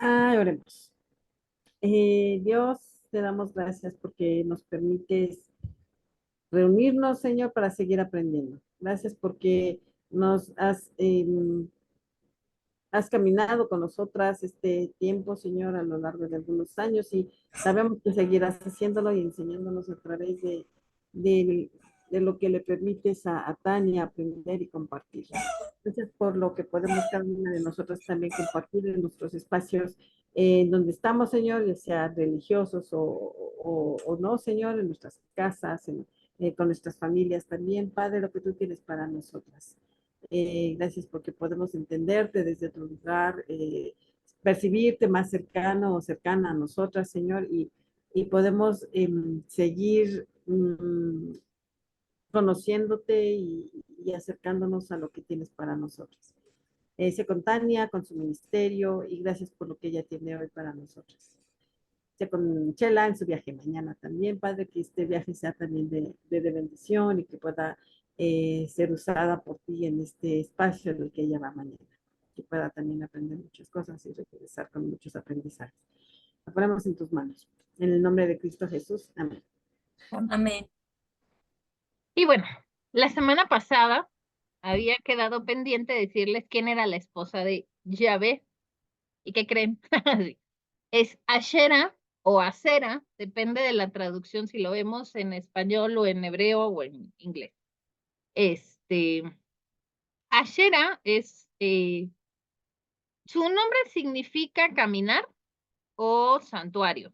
Oremos. Dios, te damos gracias porque nos permites reunirnos, Señor, para seguir aprendiendo. Gracias porque nos has caminado con nosotras este tiempo, Señor, a lo largo de algunos años y sabemos que seguirás haciéndolo y enseñándonos a través de, de lo que le permites a Tania aprender y compartir. Gracias por lo que podemos cada una de nosotros también compartir en nuestros espacios donde estamos, Señor, ya sea religiosos o no, Señor, en nuestras casas, con nuestras familias también, Padre, lo que tú tienes para nosotras. Gracias porque podemos entenderte desde otro lugar, percibirte más cercano o cercana a nosotras, Señor, y podemos seguir conociéndote y acercándonos a lo que tienes para nosotros. Sea con Tania, con su ministerio, y gracias por lo que ella tiene hoy para nosotros. Sea con Chela en su viaje mañana también, Padre, que este viaje sea también de bendición y que pueda ser usada por ti en este espacio en el que ella va mañana. Que pueda también aprender muchas cosas y regresar con muchos aprendizajes. La ponemos en tus manos. En el nombre de Cristo Jesús. Amén. Amén. Y bueno, la semana pasada había quedado pendiente decirles quién era la esposa de Yahvé. ¿Y qué creen? Es Ashera o Acera, depende de la traducción si lo vemos en español o en hebreo o en inglés. Ashera es, su nombre significa caminar o santuario.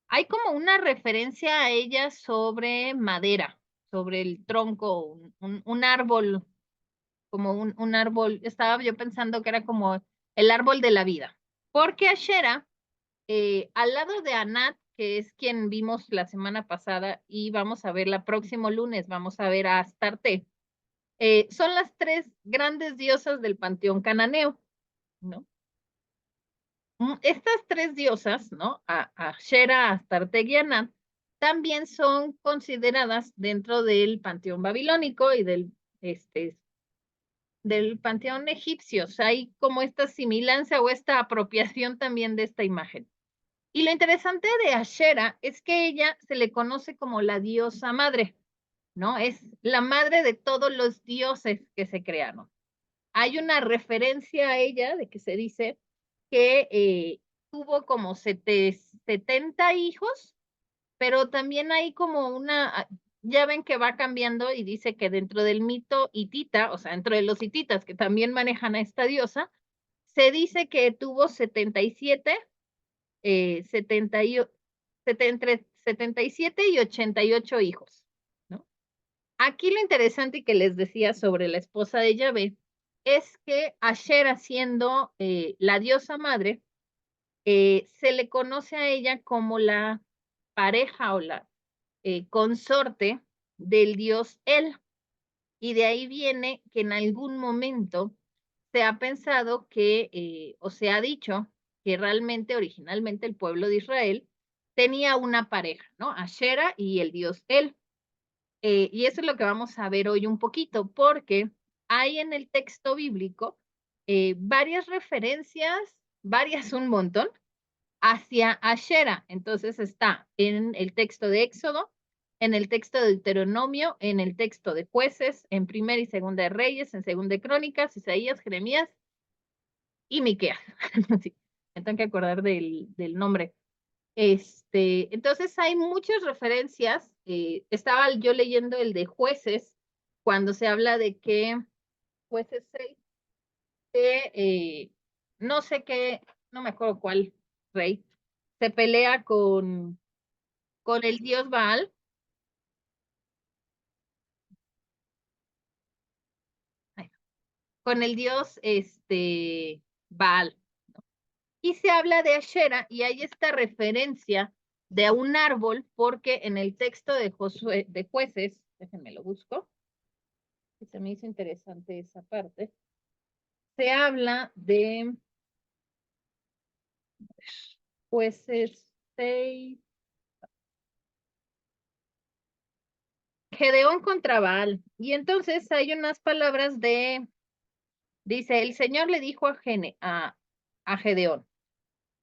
Hay como una referencia a ella sobre madera, sobre el tronco, un árbol, como un árbol. Estaba yo pensando que era como el árbol de la vida. Porque Ashera, al lado de Anat, que es quien vimos la semana pasada y vamos a ver la próximo lunes, vamos a ver a Astarte, son las tres grandes diosas del panteón cananeo, ¿no? Estas tres diosas, ¿no? Ashera, Astarte y Anat, también son consideradas dentro del panteón babilónico y del panteón egipcio. O sea, hay como esta similancia o esta apropiación también de esta imagen. Y lo interesante de Ashera es que ella se le conoce como la diosa madre, ¿no? Es la madre de todos los dioses que se crearon. Hay una referencia a ella de que se dice que tuvo como 70 hijos, pero también hay como ya ven que va cambiando y dice que dentro del mito hitita, o sea, dentro de los hititas que también manejan a esta diosa, se dice que tuvo 77, 77 y 88 hijos, ¿no? Aquí lo interesante y que les decía sobre la esposa de Yahvé es que Asher, siendo la diosa madre, se le conoce a ella como la pareja o la consorte del dios El. Y de ahí viene que en algún momento se ha pensado que, o se ha dicho que realmente originalmente el pueblo de Israel tenía una pareja, ¿no? Ashera y el dios El. Y eso es lo que vamos a ver hoy un poquito, porque hay en el texto bíblico varias referencias, varias un montón, hacia Ashera. Entonces está en el texto de Éxodo, en el texto de Deuteronomio, en el texto de Jueces, en Primera y Segunda de Reyes, en Segunda de Crónicas, Isaías, Jeremías y Miqueas. Sí, me tengo que acordar del nombre. Entonces hay muchas referencias. Estaba yo leyendo el de Jueces, cuando se habla de que Jueces 6, que no sé qué, no me acuerdo cuál rey, se pelea con el dios Baal, con el dios Baal. Y se habla de Ashera y hay esta referencia de un árbol, porque en el texto de Jueces, déjenme lo busco, que se me hizo interesante esa parte, se habla de Jueces 6, Gedeón contra Baal. Y entonces hay unas palabras dice, el Señor le dijo a Gedeón,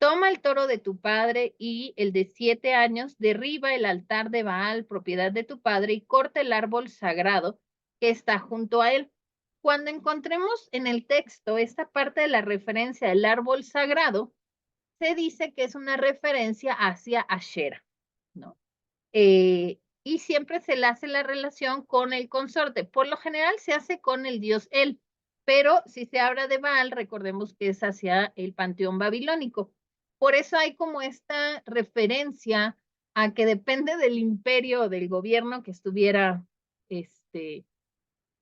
toma el toro de tu padre y el de 7 años, derriba el altar de Baal, propiedad de tu padre, y corta el árbol sagrado que está junto a él. Cuando encontremos en el texto esta parte de la referencia del árbol sagrado, se dice que es una referencia hacia Ashera, ¿no? Y siempre se le hace la relación con el consorte. Por lo general se hace con el dios El, pero si se habla de Baal, recordemos que es hacia el panteón babilónico. Por eso hay como esta referencia a que depende del imperio o del gobierno que estuviera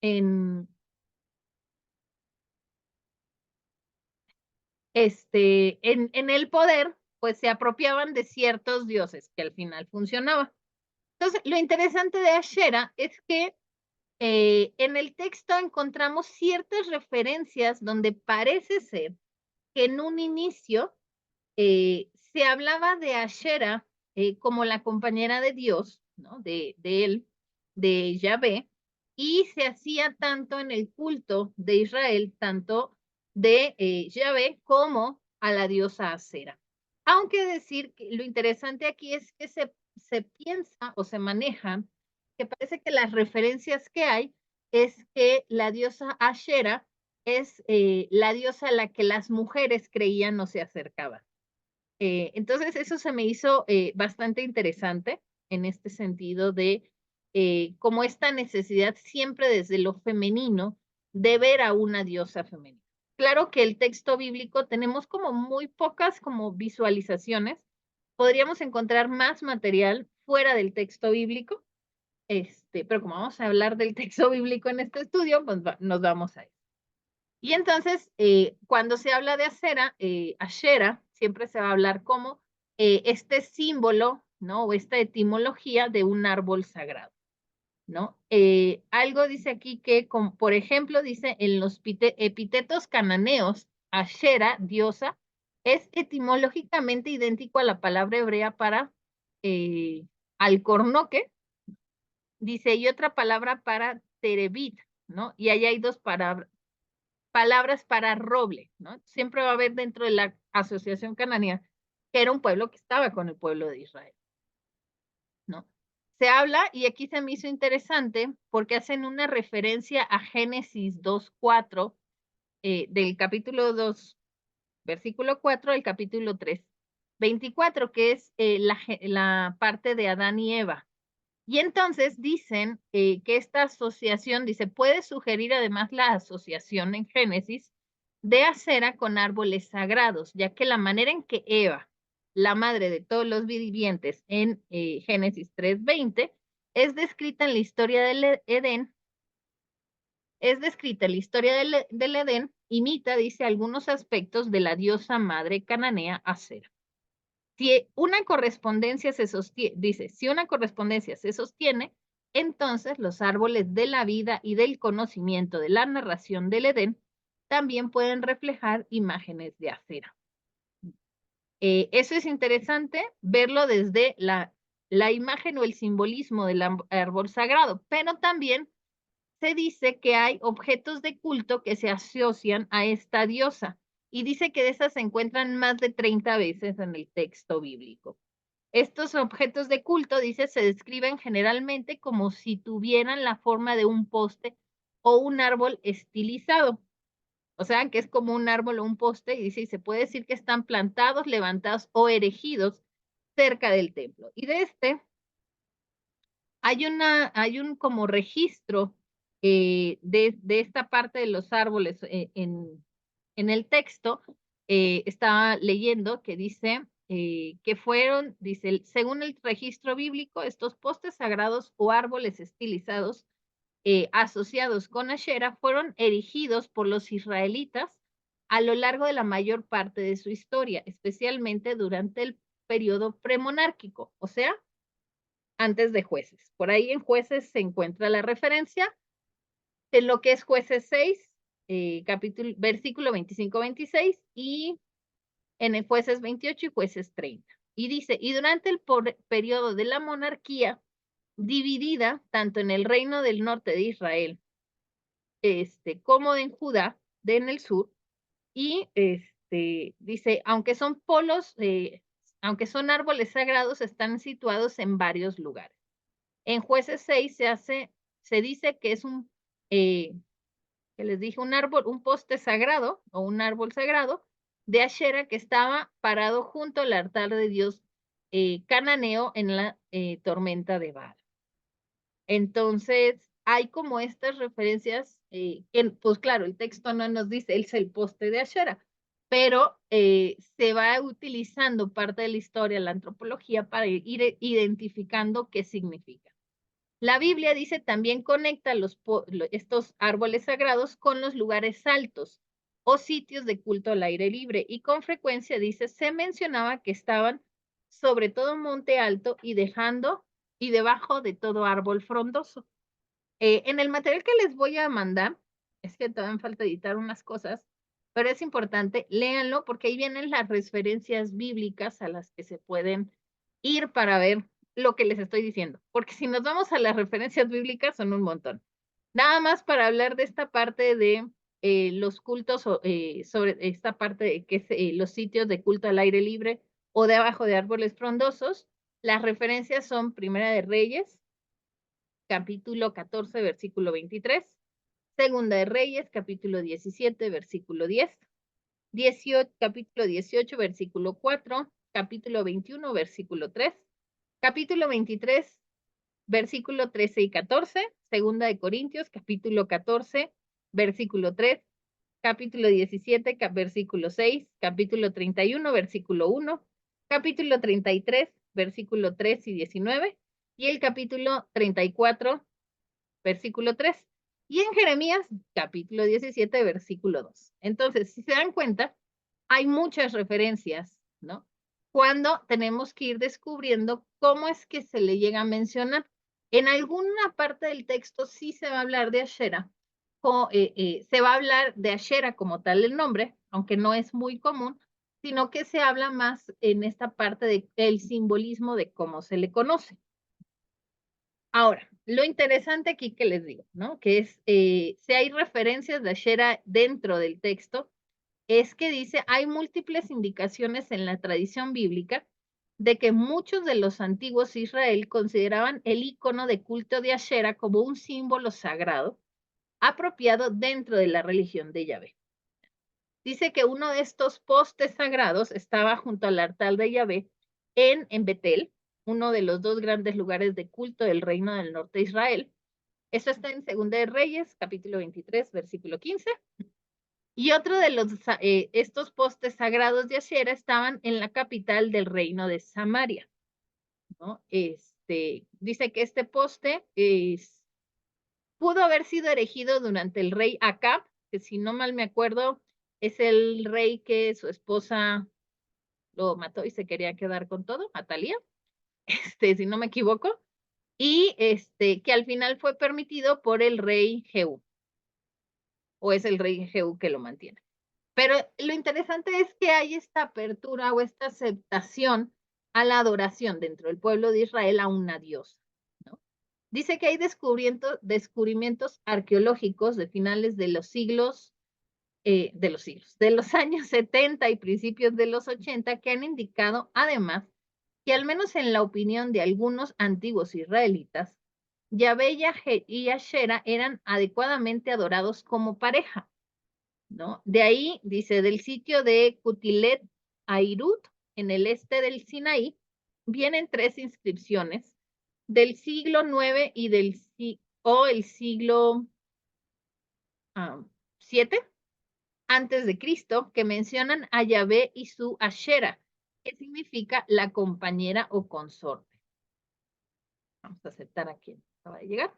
en, en el poder, pues se apropiaban de ciertos dioses que al final funcionaban. Entonces, lo interesante de Ashera es que en el texto encontramos ciertas referencias donde parece ser que en un inicio se hablaba de Ashera como la compañera de Dios, ¿no? De él, de Yahvé, y se hacía tanto en el culto de Israel, tanto de Yahvé como a la diosa Acera. Aunque decir que lo interesante aquí es que se piensa o se maneja que parece que las referencias que hay es que la diosa Ashera es la diosa a la que las mujeres creían o se acercaban. Entonces, eso se me hizo bastante interesante en este sentido de como esta necesidad siempre desde lo femenino de ver a una diosa femenina. Claro que el texto bíblico tenemos como muy pocas como visualizaciones. Podríamos encontrar más material fuera del texto bíblico, pero como vamos a hablar del texto bíblico en este estudio, pues nos vamos a eso. Y entonces, cuando se habla de Ashera, siempre se va a hablar como este símbolo, ¿no? O esta etimología de un árbol sagrado, ¿no? Algo dice aquí que, por ejemplo, dice en los epítetos cananeos, Ashera, diosa, es etimológicamente idéntico a la palabra hebrea para alcornoque, dice, y otra palabra para terebit, ¿no? Y ahí hay dos palabras para roble, ¿no? Siempre va a haber dentro de la Asociación Cananea, que era un pueblo que estaba con el pueblo de Israel, ¿no? Se habla, y aquí se me hizo interesante, porque hacen una referencia a Génesis 2:4, del capítulo 2, versículo 4, del capítulo 3, 24, que es la parte de Adán y Eva. Y entonces dicen que esta asociación, dice, puede sugerir además la asociación en Génesis de acera con árboles sagrados, ya que la manera en que Eva, la madre de todos los vivientes en Génesis 3:20, es descrita en la historia del Edén, es descrita en la historia del Edén, imita, dice, algunos aspectos de la diosa madre cananea Acera. Si una correspondencia se sostiene, dice, si una correspondencia se sostiene, entonces los árboles de la vida y del conocimiento de la narración del Edén también pueden reflejar imágenes de acera. Eso es interesante, verlo desde la imagen o el simbolismo del árbol sagrado, pero también se dice que hay objetos de culto que se asocian a esta diosa y dice que de esas se encuentran más de 30 veces en el texto bíblico. Estos objetos de culto, dice, se describen generalmente como si tuvieran la forma de un poste o un árbol estilizado. O sea, que es como un árbol o un poste, y dice, y se puede decir que están plantados, levantados o erigidos cerca del templo. Y de hay un como registro de esta parte de los árboles en el texto. Estaba leyendo que dice que fueron, dice, según el registro bíblico, estos postes sagrados o árboles estilizados asociados con Ashera fueron erigidos por los israelitas a lo largo de la mayor parte de su historia, especialmente durante el periodo premonárquico, o sea, antes de Jueces. Por ahí en Jueces se encuentra la referencia en lo que es Jueces 6, versículo 25-26, y en el Jueces 28 y Jueces 30. Y dice, y durante el periodo de la monarquía, dividida tanto en el reino del norte de Israel, como en Judá, en el sur, y dice, aunque son polos, aunque son árboles sagrados, están situados en varios lugares. En Jueces 6 se dice que es que les dije, un árbol, un poste sagrado o un árbol sagrado de Ashera que estaba parado junto al altar de Dios cananeo en la tormenta de Baal. Entonces, hay como estas referencias, que, pues claro, el texto no nos dice, él es el poste de Ashera, pero se va utilizando parte de la historia, la antropología, para ir identificando qué significa. La Biblia dice también conecta estos árboles sagrados con los lugares altos o sitios de culto al aire libre y con frecuencia dice, se mencionaba que estaban sobre todo monte alto y debajo de todo árbol frondoso. En el material que les voy a mandar, es que todavía me falta editar unas cosas, pero es importante, léanlo porque ahí vienen las referencias bíblicas a las que se pueden ir para ver lo que les estoy diciendo, porque si nos vamos a las referencias bíblicas son un montón. Nada más para hablar de esta parte de los cultos, sobre esta parte de que es los sitios de culto al aire libre o debajo de árboles frondosos, las referencias son Primera de Reyes, capítulo 14, versículo 23, Segunda de Reyes, capítulo 17, versículo 10, capítulo 18, versículo 4, capítulo 21, versículo 3, capítulo 23, versículo 13 y 14, Segunda de Corintios, capítulo 14, versículo 3, capítulo 17, versículo 6, capítulo 31, versículo 1, capítulo 33, versículo 3 y 19, y el capítulo 34, versículo 3. Y en Jeremías, capítulo 17, versículo 2. Entonces, si se dan cuenta, hay muchas referencias, ¿no? Cuando tenemos que ir descubriendo cómo es que se le llega a mencionar. En alguna parte del texto sí se va a hablar de Ashera, se va a hablar de Ashera como tal el nombre, aunque no es muy común, sino que se habla más en esta parte del simbolismo de cómo se le conoce. Ahora, lo interesante aquí que les digo, ¿no? Que es, si hay referencias de Ashera dentro del texto, es que dice, hay múltiples indicaciones en la tradición bíblica de que muchos de los antiguos Israel consideraban el icono de culto de Ashera como un símbolo sagrado apropiado dentro de la religión de Yahvé. Dice que uno de estos postes sagrados estaba junto al altar de Yahvé en Betel, uno de los dos grandes lugares de culto del reino del norte de Israel. Eso está en Segunda de Reyes, capítulo 23, versículo 15. Y otro de estos postes sagrados de Ashera estaban en la capital del reino de Samaria, ¿no? Dice que este poste pudo haber sido erigido durante el rey Acab, que si no mal me acuerdo, es el rey que su esposa lo mató y se quería quedar con todo, Atalía, si no me equivoco, y que al final fue permitido por el rey Jehú, o es el rey Jehú que lo mantiene. Pero lo interesante es que hay esta apertura o esta aceptación a la adoración dentro del pueblo de Israel a una diosa, ¿no? Dice que hay descubrimientos arqueológicos de finales de los de los años 70 y principios de los 80 que han indicado además que al menos en la opinión de algunos antiguos israelitas, Yahvé y Ashera eran adecuadamente adorados como pareja, ¿no? De ahí, dice, del sitio de Kutilet Airut, en el este del Sinaí, vienen 3 inscripciones del siglo IX y el siglo VII antes de Cristo, que mencionan a Yahvé y su Ashera, que significa la compañera o consorte. Vamos a aceptar a quien acaba de llegar.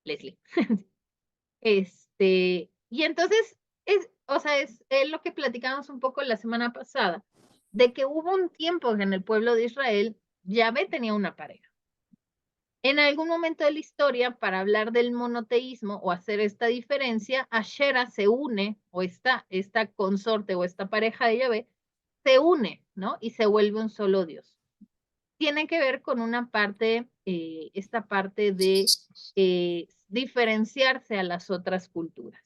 Leslie. Y entonces, o sea, es lo que platicamos un poco la semana pasada, de que hubo un tiempo en el pueblo de Israel, Yahvé tenía una pareja. En algún momento de la historia, para hablar del monoteísmo o hacer esta diferencia, Ashera se une, o esta consorte o esta pareja de Yahvé, se une, ¿no? Y se vuelve un solo Dios. Tiene que ver con una parte, esta parte de diferenciarse a las otras culturas.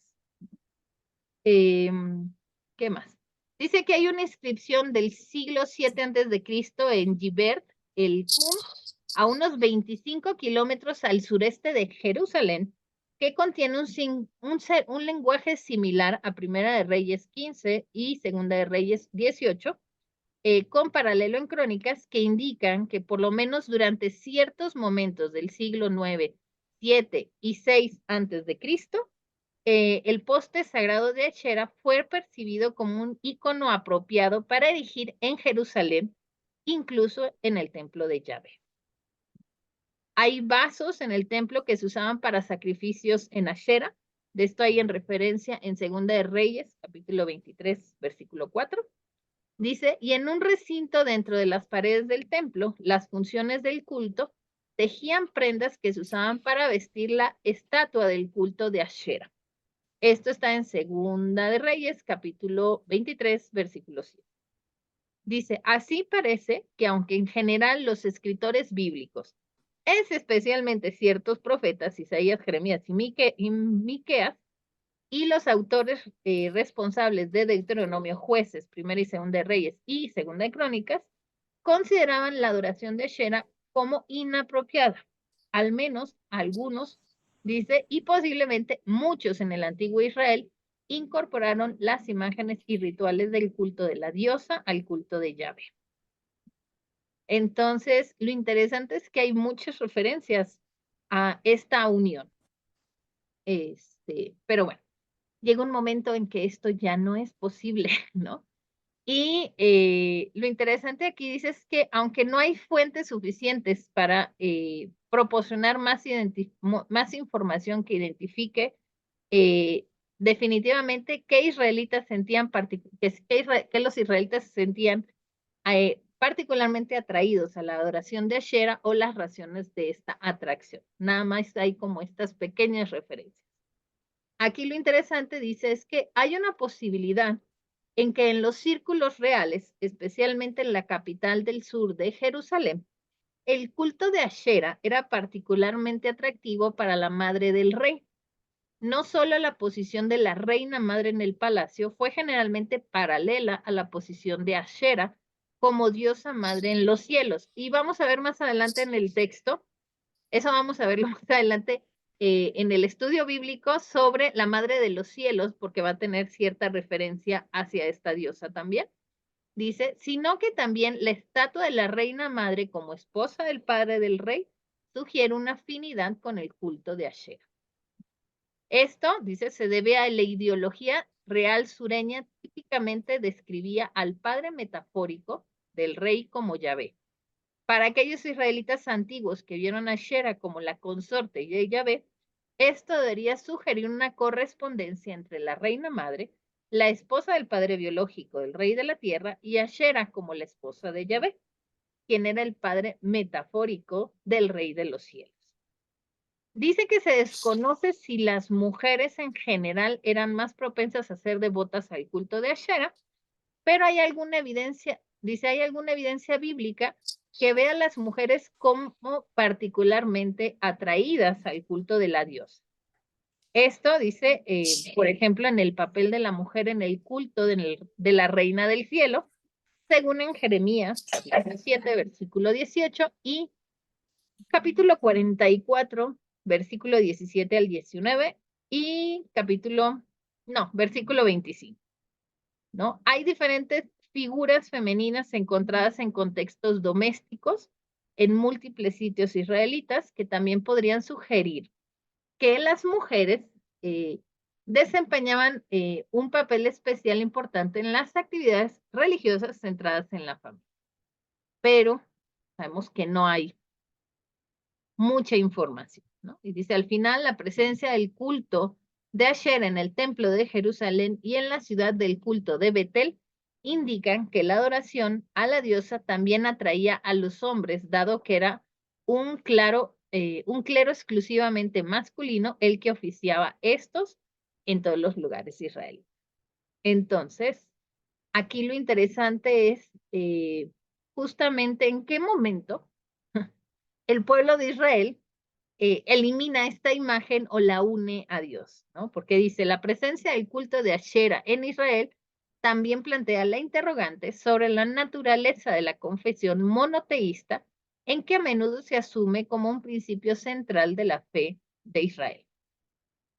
¿Qué más? Dice que hay una inscripción del siglo VII antes de Cristo en Gibert, el Qum, a unos 25 kilómetros al sureste de Jerusalén, que contiene un lenguaje similar a Primera de Reyes 15 y Segunda de Reyes 18, con paralelo en crónicas que indican que por lo menos durante ciertos momentos del siglo IX, VII y VI antes de Cristo, el poste sagrado de Asherah fue percibido como un icono apropiado para erigir en Jerusalén, incluso en el templo de Yahvé. Hay vasos en el templo que se usaban para sacrificios en Asherah. De esto hay en referencia en Segunda de Reyes, capítulo 23, versículo 4. Dice, y en un recinto dentro de las paredes del templo, las funciones del culto tejían prendas que se usaban para vestir la estatua del culto de Asherah. Esto está en Segunda de Reyes, capítulo 23, versículo 7. Dice, así parece que aunque en general los escritores bíblicos, es especialmente ciertos profetas, Isaías, Jeremías y Miqueas, y los autores responsables de Deuteronomio, Jueces, Primera y Segunda de Reyes y Segunda de Crónicas, consideraban la adoración de Asherah como inapropiada. Al menos algunos, dice, y posiblemente muchos en el antiguo Israel, incorporaron las imágenes y rituales del culto de la diosa al culto de Yahvé. Entonces, lo interesante es que hay muchas referencias a esta unión. Pero bueno, llega un momento en que esto ya no es posible, ¿no? Y lo interesante aquí dice es que aunque no hay fuentes suficientes para proporcionar más información que identifique definitivamente qué israelitas sentían, que los israelitas se sentían particularmente atraídos a la adoración de Asherah o las razones de esta atracción. Nada más hay como estas pequeñas referencias. Aquí lo interesante dice es que hay una posibilidad en que en los círculos reales, especialmente en la capital del sur de Jerusalén, el culto de Asherah era particularmente atractivo para la madre del rey. No solo la posición de la reina madre en el palacio fue generalmente paralela a la posición de Asherah como diosa madre en los cielos. Y vamos a ver más adelante en el texto, eso vamos a verlo más adelante en el estudio bíblico sobre la madre de los cielos, porque va a tener cierta referencia hacia esta diosa también. Dice, sino que también la estatua de la reina madre como esposa del padre del rey sugiere una afinidad con el culto de Asherah. Esto, dice, se debe a la ideología real sureña, típicamente describía al padre metafórico del rey como Yahvé. Para aquellos israelitas antiguos que vieron a Asherah como la consorte de Yahvé, esto debería sugerir una correspondencia entre la reina madre, la esposa del padre biológico del rey de la tierra, y Asherah como la esposa de Yahvé, quien era el padre metafórico del rey de los cielos. Dice que se desconoce si las mujeres en general eran más propensas a ser devotas al culto de Asherah, pero hay alguna evidencia, dice, hay alguna evidencia bíblica que ve a las mujeres como particularmente atraídas al culto de la diosa. Esto dice, por ejemplo, en el papel de la mujer en el culto de la reina del cielo, según en Jeremías 7, versículo 18 y capítulo 44, versículo 17 al 19 y versículo 25, ¿no? Hay diferentes figuras femeninas encontradas en contextos domésticos en múltiples sitios israelitas que también podrían sugerir que las mujeres desempeñaban un papel especial importante en las actividades religiosas centradas en la familia. Pero sabemos que no hay mucha información, ¿no? Y dice, al final, la presencia del culto de Asherah en el templo de Jerusalén y en la ciudad del culto de Betel indican que la adoración a la diosa también atraía a los hombres, dado que era un clero exclusivamente masculino el que oficiaba estos en todos los lugares israelíes. Entonces, aquí lo interesante es justamente en qué momento el pueblo de Israel elimina esta imagen o la une a Dios, ¿no? Porque dice, la presencia del culto de Asherah en Israel también plantea la interrogante sobre la naturaleza de la confesión monoteísta, en que a menudo se asume como un principio central de la fe de Israel.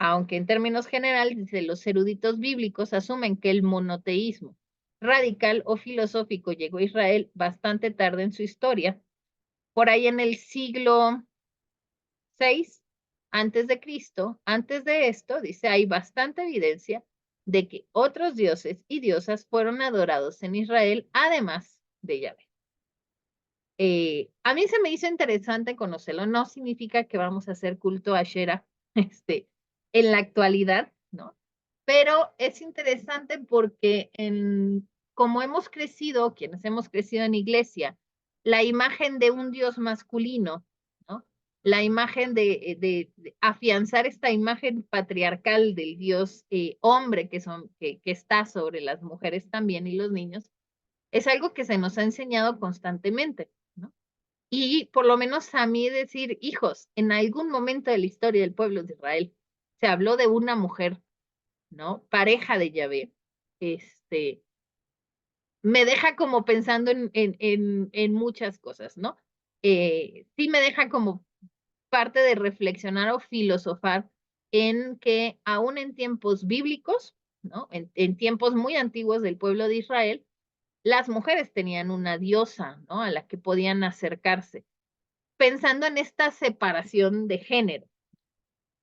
Aunque en términos generales, dice, los eruditos bíblicos asumen que el monoteísmo radical o filosófico llegó a Israel bastante tarde en su historia, por ahí en el siglo VI antes de Cristo. Antes de esto, dice, hay bastante evidencia de que otros dioses y diosas fueron adorados en Israel, además de Yahvé. A mí se me hizo interesante conocerlo. No significa que vamos a hacer culto a Asherah en la actualidad, ¿no? Pero es interesante porque como hemos crecido, quienes hemos crecido en iglesia, la imagen de un Dios masculino, ¿no? La imagen de afianzar esta imagen patriarcal del Dios hombre que está sobre las mujeres también y los niños, es algo que se nos ha enseñado constantemente, ¿no? Y por lo menos a mí decir, hijos, en algún momento de la historia del pueblo de Israel se habló de una mujer, ¿no? Pareja de Yahvé, me deja como pensando en muchas cosas, ¿no? Sí me deja como parte de reflexionar o filosofar en que aún en tiempos bíblicos, ¿no? En tiempos muy antiguos del pueblo de Israel, las mujeres tenían una diosa, ¿no? A la que podían acercarse, pensando en esta separación de género.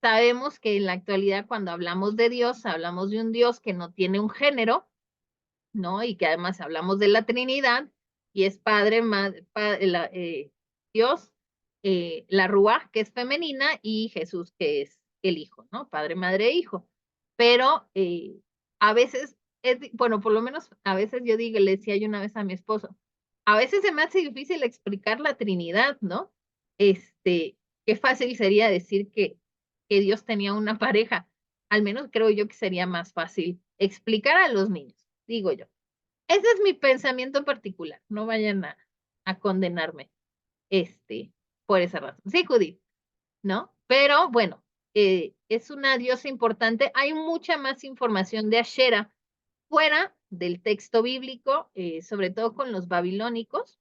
Sabemos que en la actualidad cuando hablamos de Dios, hablamos de un Dios que no tiene un género, ¿no? Y que además hablamos de la Trinidad, y es Padre, Madre, Dios, la Ruaj, que es femenina, y Jesús, que es el Hijo, ¿no? Padre, Madre e Hijo. Pero a veces, bueno, por lo menos a veces yo digo, le decía yo una vez a mi esposo, a veces se me hace difícil explicar la Trinidad, ¿no? Qué fácil sería decir que Dios tenía una pareja. Al menos creo yo que sería más fácil explicar a los niños, digo yo. Ese es mi pensamiento particular. No vayan a condenarme, por esa razón. Sí, Judith, ¿no? Pero bueno, es una diosa importante. Hay mucha más información de Asherah fuera del texto bíblico, sobre todo con los babilónicos,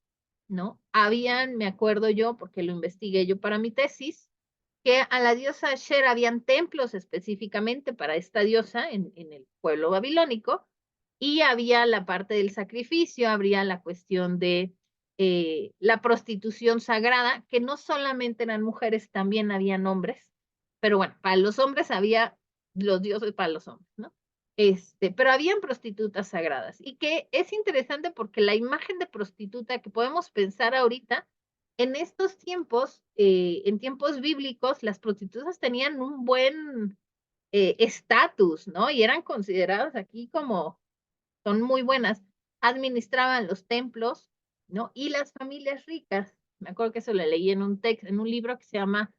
¿no? Habían, me acuerdo yo, porque lo investigué yo para mi tesis, que a la diosa Asherah habían templos específicamente para esta diosa en el pueblo babilónico, y había la parte del sacrificio, habría la cuestión de la prostitución sagrada, que no solamente eran mujeres, también habían hombres, pero bueno, para los hombres había los dioses para los hombres, ¿no? Pero habían prostitutas sagradas, y que es interesante porque la imagen de prostituta que podemos pensar ahorita, en estos tiempos, en tiempos bíblicos, las prostitutas tenían un buen estatus, ¿no? Y eran consideradas aquí como son muy buenas, administraban los templos, ¿no? Y las familias ricas, me acuerdo que eso lo leí en un texto, en un libro que se llama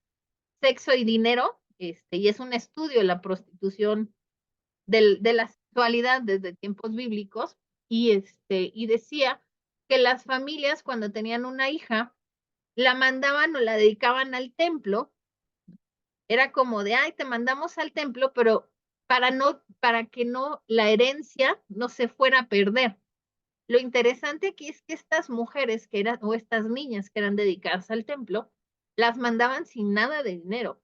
Sexo y Dinero, y es un estudio de la prostitución de la sexualidad desde tiempos bíblicos, y decía que las familias cuando tenían una hija, la mandaban o la dedicaban al templo, era como de, ay, te mandamos al templo, pero para que no, la herencia no se fuera a perder. Lo interesante aquí es que estas mujeres que eran, o estas niñas que eran dedicadas al templo, las mandaban sin nada de dinero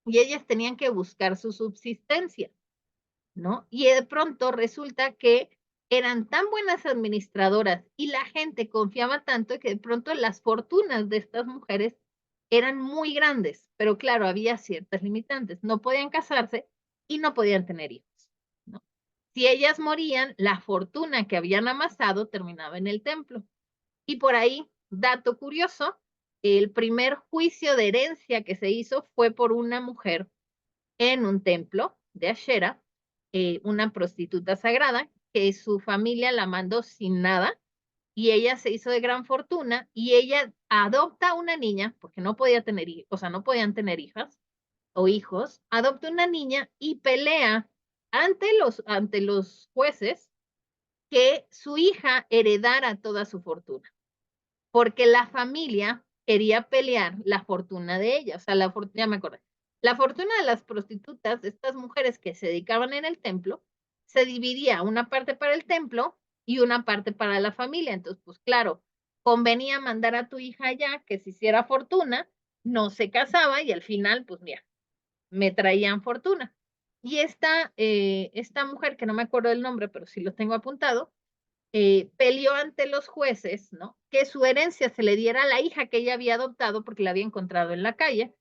y ellas tenían que buscar su subsistencia, ¿no? Y de pronto resulta que eran tan buenas administradoras y la gente confiaba tanto que de pronto las fortunas de estas mujeres eran muy grandes, pero claro, había ciertas limitantes. No podían casarse y no podían tener hijos, ¿no? Si ellas morían, la fortuna que habían amasado terminaba en el templo. Y por ahí, dato curioso, el primer juicio de herencia que se hizo fue por una mujer en un templo de Asherah, una prostituta sagrada, que su familia la mandó sin nada y ella se hizo de gran fortuna y ella adopta a una niña, porque no podía tener, o sea, no podían tener hijas o hijos, adopta una niña y pelea ante los jueces que su hija heredara toda su fortuna, porque la familia quería pelear la fortuna de ella, o sea, ya me acordé, la fortuna de las prostitutas, de estas mujeres que se dedicaban en el templo, se dividía una parte para el templo y una parte para la familia. Entonces, pues claro, convenía mandar a tu hija allá que se hiciera fortuna, no se casaba y al final, pues mira, me traían fortuna. Y esta mujer, que no me acuerdo del nombre, pero sí lo tengo apuntado, peleó ante los jueces, ¿no? Que su herencia se le diera a la hija que ella había adoptado porque la había encontrado en la calle.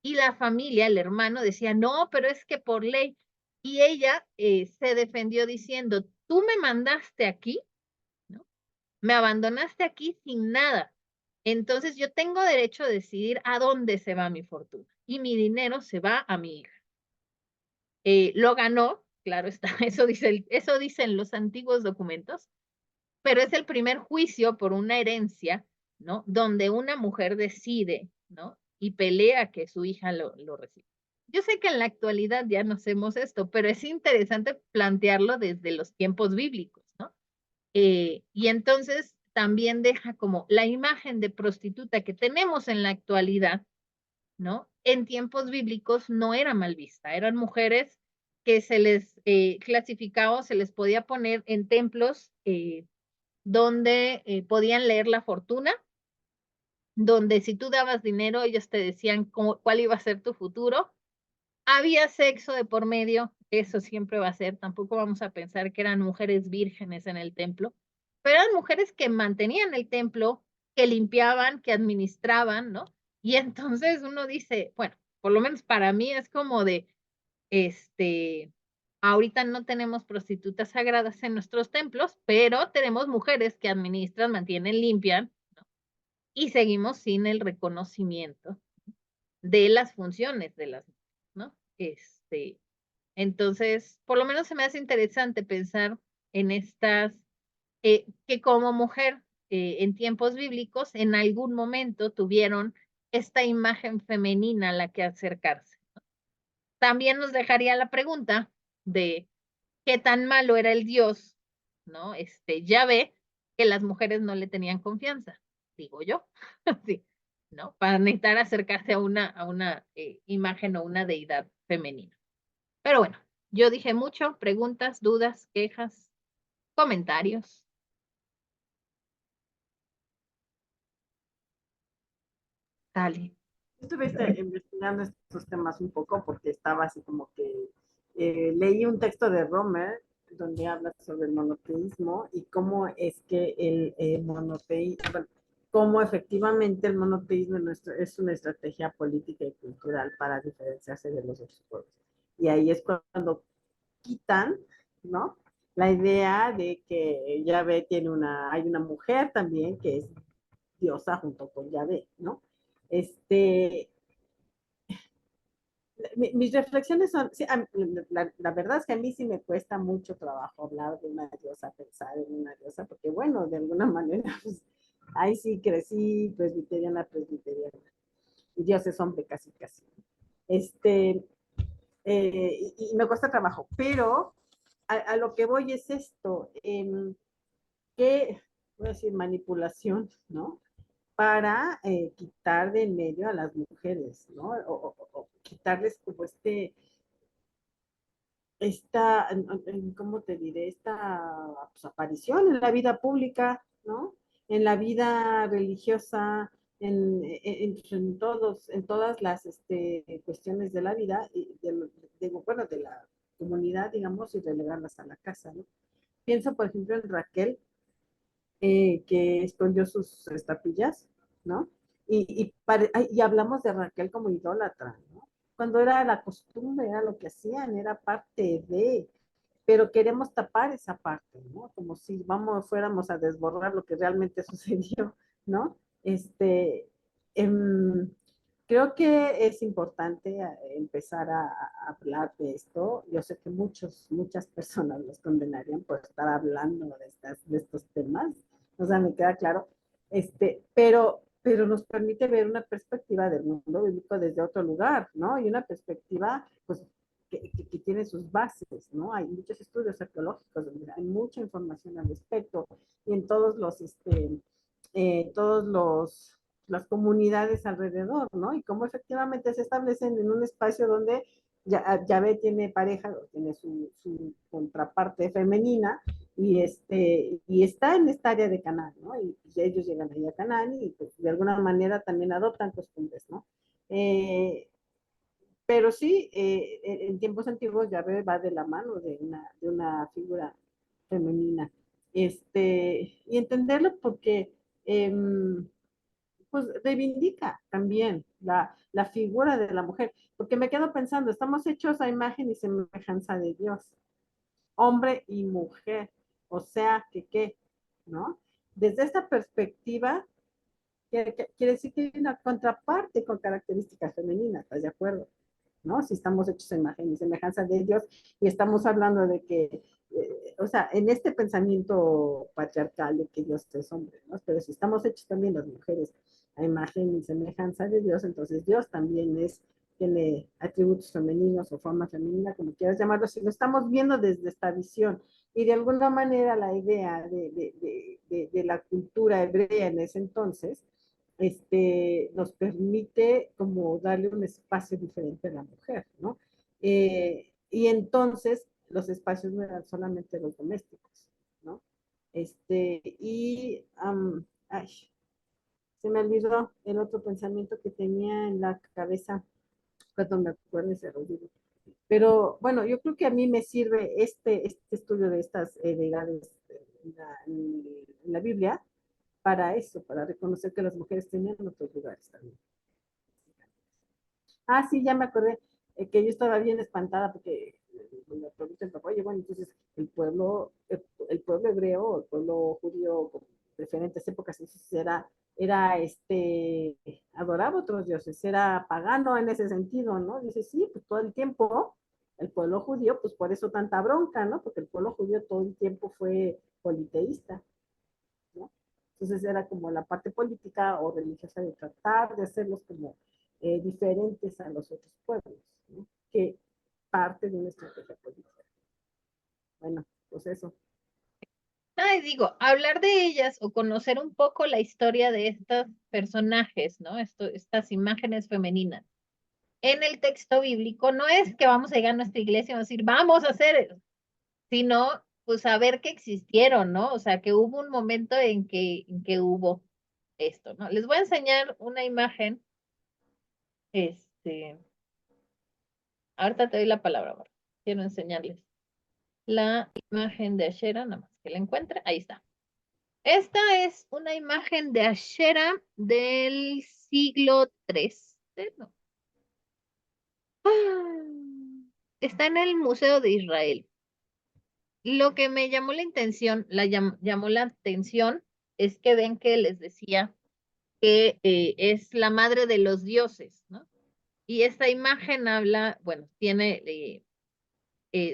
Y la familia, el hermano, decía, no, pero es que por ley. Y ella se defendió diciendo, tú me mandaste aquí, ¿no? Me abandonaste aquí sin nada. Entonces yo tengo derecho a decidir a dónde se va mi fortuna. Y mi dinero se va a mi hija. Lo ganó, claro está, eso dicen los antiguos documentos, pero es el primer juicio por una herencia, ¿no? Donde una mujer decide, ¿no? Y pelea que su hija lo reciba. Yo sé que en la actualidad ya no hacemos esto, pero es interesante plantearlo desde los tiempos bíblicos, ¿no? Y entonces también deja como la imagen de prostituta que tenemos en la actualidad, ¿no? En tiempos bíblicos no era mal vista, eran mujeres que se les clasificaba, se les podía poner en templos donde podían leer la fortuna, donde si tú dabas dinero, ellos te decían cuál iba a ser tu futuro. Había sexo de por medio, eso siempre va a ser, tampoco vamos a pensar que eran mujeres vírgenes en el templo, pero eran mujeres que mantenían el templo, que limpiaban, que administraban, ¿no? Y entonces uno dice, bueno, por lo menos para mí es como de, este, ahorita no tenemos prostitutas sagradas en nuestros templos, pero tenemos mujeres que administran, mantienen, limpian, ¿no? Y seguimos sin el reconocimiento de las funciones de las mujeres, ¿no? Entonces, por lo menos se me hace interesante pensar en estas, que como mujer en tiempos bíblicos, en algún momento tuvieron esta imagen femenina a la que acercarse. También nos dejaría la pregunta de qué tan malo era el Dios, ¿no? Yahvé, que las mujeres no le tenían confianza, digo yo, sí, ¿no? Para necesitar acercarse a una imagen o una deidad femenina. Pero bueno, yo dije mucho, preguntas, dudas, quejas, comentarios. Dale. Estuviste investigando estos temas un poco porque estaba así como que leí un texto de Romer donde habla sobre el monoteísmo y cómo es que el monoteísmo, bueno, cómo efectivamente el monoteísmo es una estrategia política y cultural para diferenciarse de los otros pueblos. Y ahí es cuando quitan, ¿no? La idea de que Yahvé hay una mujer también que es diosa junto con Yahvé, ¿no? Este, mis reflexiones son, sí, la verdad es que a mí sí me cuesta mucho trabajo hablar de una diosa, pensar en una diosa, porque bueno, de alguna manera, pues, ahí sí crecí presbiteriana, y Dios es hombre casi, casi. Este, y me cuesta trabajo, pero a lo que voy es esto, que, voy a decir, manipulación, ¿no? Para quitar de en medio a las mujeres, ¿no? O quitarles como esta, ¿cómo te diré? Esta pues, aparición en la vida pública, ¿no? En la vida religiosa, en todas las cuestiones de la vida, bueno, de la comunidad, digamos, y relegarlas a la casa, ¿no? Pienso, por ejemplo, en Raquel, que escondió sus estatuillas, ¿no? Y hablamos de Raquel como idólatra, ¿no? Cuando era la costumbre, era lo que hacían, era parte de, pero queremos tapar esa parte, ¿no? Como si fuéramos a desborrar lo que realmente sucedió, ¿no? Este, em, creo que es importante empezar a hablar de esto. Yo sé que muchas personas los condenarían por estar hablando de estos temas, o sea, me queda claro, pero nos permite ver una perspectiva del mundo bíblico desde otro lugar, ¿no? Y una perspectiva, pues, que tiene sus bases, ¿no? Hay muchos estudios arqueológicos donde hay mucha información al respecto y en todos las comunidades alrededor, ¿no? Y cómo efectivamente se establecen en un espacio donde Yahvé tiene pareja, tiene su contraparte femenina, y está en esta área de Canaán, ¿no? Y ellos llegan ahí a Canaán y pues, de alguna manera también adoptan costumbres, ¿no? Eh, pero sí, en tiempos antiguos Yahvé va de la mano de una figura femenina. Y entenderlo porque pues reivindica también la figura de la mujer, porque me quedo pensando, estamos hechos a imagen y semejanza de Dios, hombre y mujer, o sea, que qué, ¿no? Desde esta perspectiva, quiere decir que hay una contraparte con características femeninas, ¿estás de acuerdo? ¿No? Si estamos hechos a imagen y semejanza de Dios y estamos hablando de que, o sea, en este pensamiento patriarcal de que Dios es hombre, ¿no? Pero si estamos hechos también las mujeres a imagen y semejanza de Dios, entonces Dios también tiene atributos femeninos o forma femenina, como quieras llamarlo, si lo estamos viendo desde esta visión. Y de alguna manera la idea de la cultura hebrea en ese entonces nos permite como darle un espacio diferente a la mujer, ¿no? Y entonces los espacios no eran solamente los domésticos, ¿no? Ay, se me olvidó el otro pensamiento que tenía en la cabeza, cuando me acuerdo se lo olvidó. Pero bueno, yo creo que a mí me sirve este estudio de estas deidades en la Biblia para eso, para reconocer que las mujeres tenían otros lugares también. Ah, sí, ya me acordé que yo estaba bien espantada porque me pregunté el papá, oye, bueno, entonces el pueblo hebreo, el pueblo judío, con diferentes épocas, entonces era adoraba a otros dioses, era pagano en ese sentido, ¿no? Dice, sí, pues todo el tiempo, el pueblo judío, pues por eso tanta bronca, ¿no? Porque el pueblo judío todo el tiempo fue politeísta, ¿no? Entonces era como la parte política o religiosa de tratar de hacerlos como diferentes a los otros pueblos, ¿no? Que parte de una estrategia política. Bueno, pues eso. Ay, digo, hablar de ellas o conocer un poco la historia de estos personajes, ¿no? Estas imágenes femeninas en el texto bíblico no es que vamos a llegar a nuestra iglesia y vamos a decir, vamos a hacer eso, sino pues saber que existieron, ¿no? O sea, que hubo un momento en que hubo esto, ¿no? Les voy a enseñar una imagen, este, ahorita te doy la palabra, amor. Quiero enseñarles la imagen de Ashera, nada más que la encuentre, ahí está. Esta es una imagen de Ashera del siglo III, ¿no? Está en el Museo de Israel. Lo que me llamó la intención, llamó la atención, es que ven que les decía que es la madre de los dioses, ¿no? Y esta imagen habla, bueno, tiene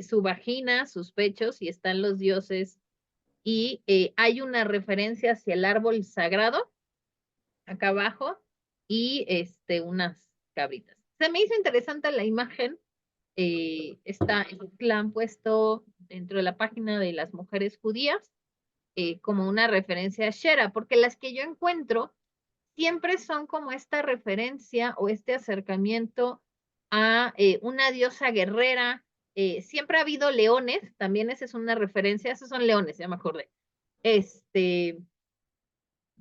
su vagina, sus pechos, y están los dioses, y hay una referencia hacia el árbol sagrado, acá abajo, y unas cabritas. Se me hizo interesante la imagen, la han puesto dentro de la página de las mujeres judías como una referencia a Shera, porque las que yo encuentro siempre son como esta referencia o este acercamiento a una diosa guerrera. Siempre ha habido leones, también esa es una referencia, esos son leones, ya me acordé. Este,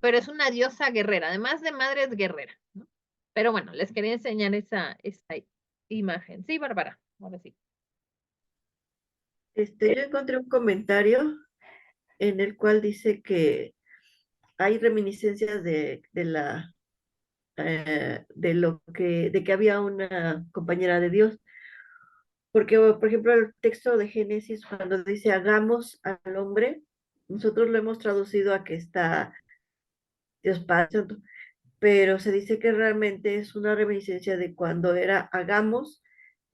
pero es una diosa guerrera, además de madre es guerrera, ¿no? Pero bueno, les quería enseñar esa imagen. Sí, Bárbara, ahora sí. Yo encontré un comentario en el cual dice que hay reminiscencias de que había una compañera de Dios. Porque, por ejemplo, el texto de Génesis, cuando dice hagamos al hombre, nosotros lo hemos traducido a que está Dios Padre Santo, pero se dice que realmente es una reminiscencia de cuando era hagamos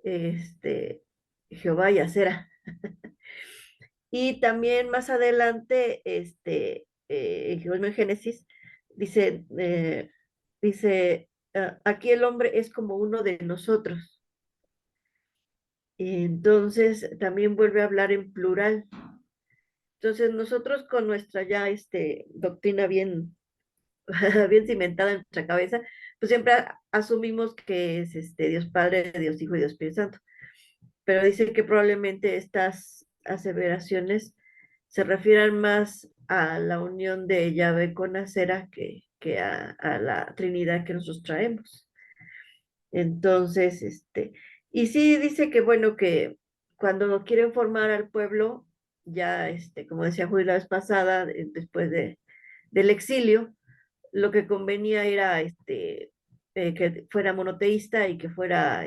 este, Jehová y Acera. Y también más adelante, en Génesis, dice, aquí el hombre es como uno de nosotros. Y entonces también vuelve a hablar en plural. Entonces nosotros con nuestra ya doctrina bien, bien cimentada en nuestra cabeza, pues siempre asumimos que es Dios Padre, Dios Hijo y Dios Espíritu Santo. pero dice que probablemente estas aseveraciones se refieran más a la unión de Yahvé con Acera que a la Trinidad que nosotros traemos. Entonces, y sí dice que bueno, que cuando quieren formar al pueblo, ya, como decía Judy la vez pasada, después del exilio, lo que convenía era, que fuera monoteísta y que fuera,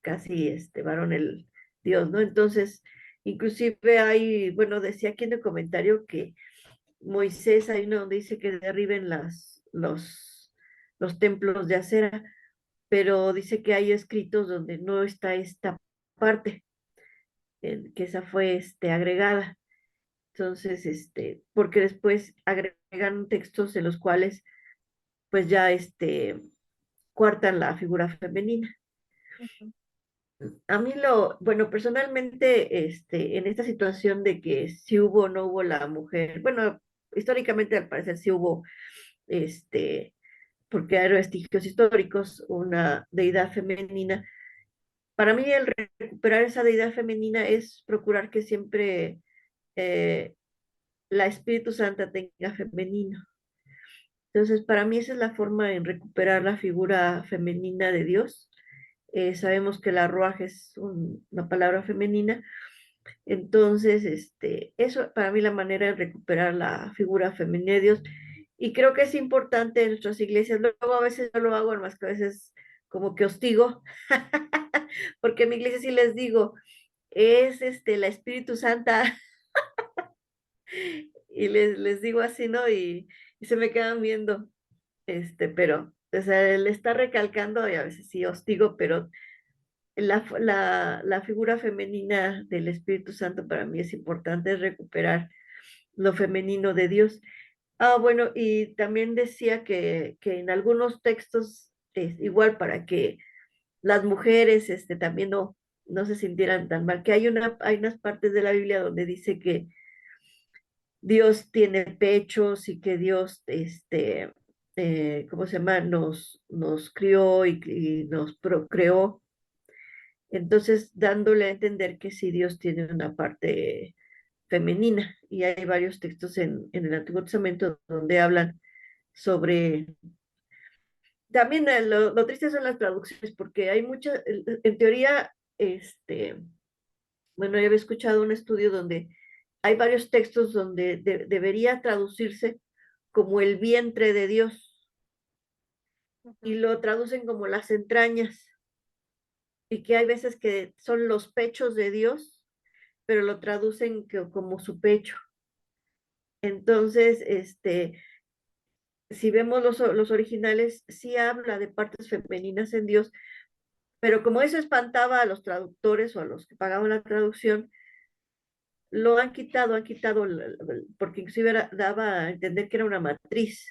casi, varón el Dios, ¿no? Entonces, inclusive hay, bueno, decía aquí en el comentario que Moisés, hay uno donde dice que derriben los templos de acera, pero dice que hay escritos donde no está esta parte, que esa fue, agregada. Entonces, porque después agregan textos en los cuales, pues ya, cuartan la figura femenina. Ujú. A mí bueno, personalmente, en esta situación de que si hubo o no hubo la mujer, bueno, históricamente al parecer sí hubo, este, porque hay vestigios históricos, una deidad femenina. Para mí el recuperar esa deidad femenina es procurar que siempre eh, la Espíritu Santa tenga femenino. Entonces, para mí esa es la forma en recuperar la figura femenina de Dios. Sabemos que la ruaj es una palabra femenina, entonces, eso para mí la manera de recuperar la figura femenina de Dios. Y creo que es importante en nuestras iglesias. Luego a veces yo lo hago, más que a veces como que hostigo, porque en mi iglesia sí les digo, es la Espíritu Santa, y les digo así, ¿no? Y se me quedan viendo, pero, o sea, él está recalcando, y a veces sí hostigo, pero la figura femenina del Espíritu Santo para mí es importante, es recuperar lo femenino de Dios. Ah, bueno, y también decía que en algunos textos, igual para que las mujeres, también no se sintieran tan mal, que hay unas partes de la Biblia donde dice que Dios tiene pechos y que Dios, ¿cómo se llama? Nos crió y nos procreó. Entonces, dándole a entender que sí, Dios tiene una parte femenina. Y hay varios textos en el Antiguo Testamento donde hablan sobre... También lo triste son las traducciones, porque hay muchas, en teoría, bueno, yo había escuchado un estudio donde hay varios textos donde debería traducirse como el vientre de Dios y Ujú. lo traducen como las entrañas, y que hay veces que son los pechos de Dios, pero lo traducen como su pecho. Entonces, si vemos los originales, sí habla de partes femeninas en Dios, pero como eso espantaba a los traductores o a los que pagaban la traducción, lo han quitado, porque inclusive daba a entender que era una matriz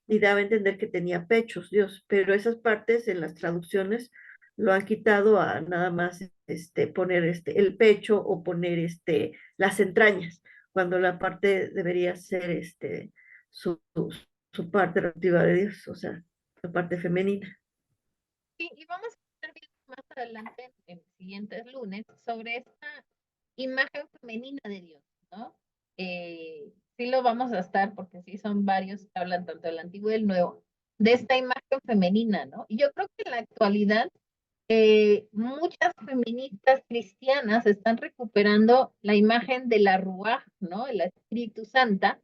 y daba a entender que tenía pechos, Dios, pero esas partes en las traducciones lo han quitado a nada más poner el pecho o poner las entrañas, cuando la parte debería ser su, su parte relativa de Dios, o sea, la parte femenina. Y vamos a estar viendo más adelante en los siguientes lunes sobre esta imagen femenina de Dios, ¿no? Sí lo vamos a estar, porque sí son varios que hablan tanto del antiguo y del nuevo, de esta imagen femenina, ¿no? Y yo creo que en la actualidad muchas feministas cristianas están recuperando la imagen de la Ruaj, ¿no? El Espíritu Santa,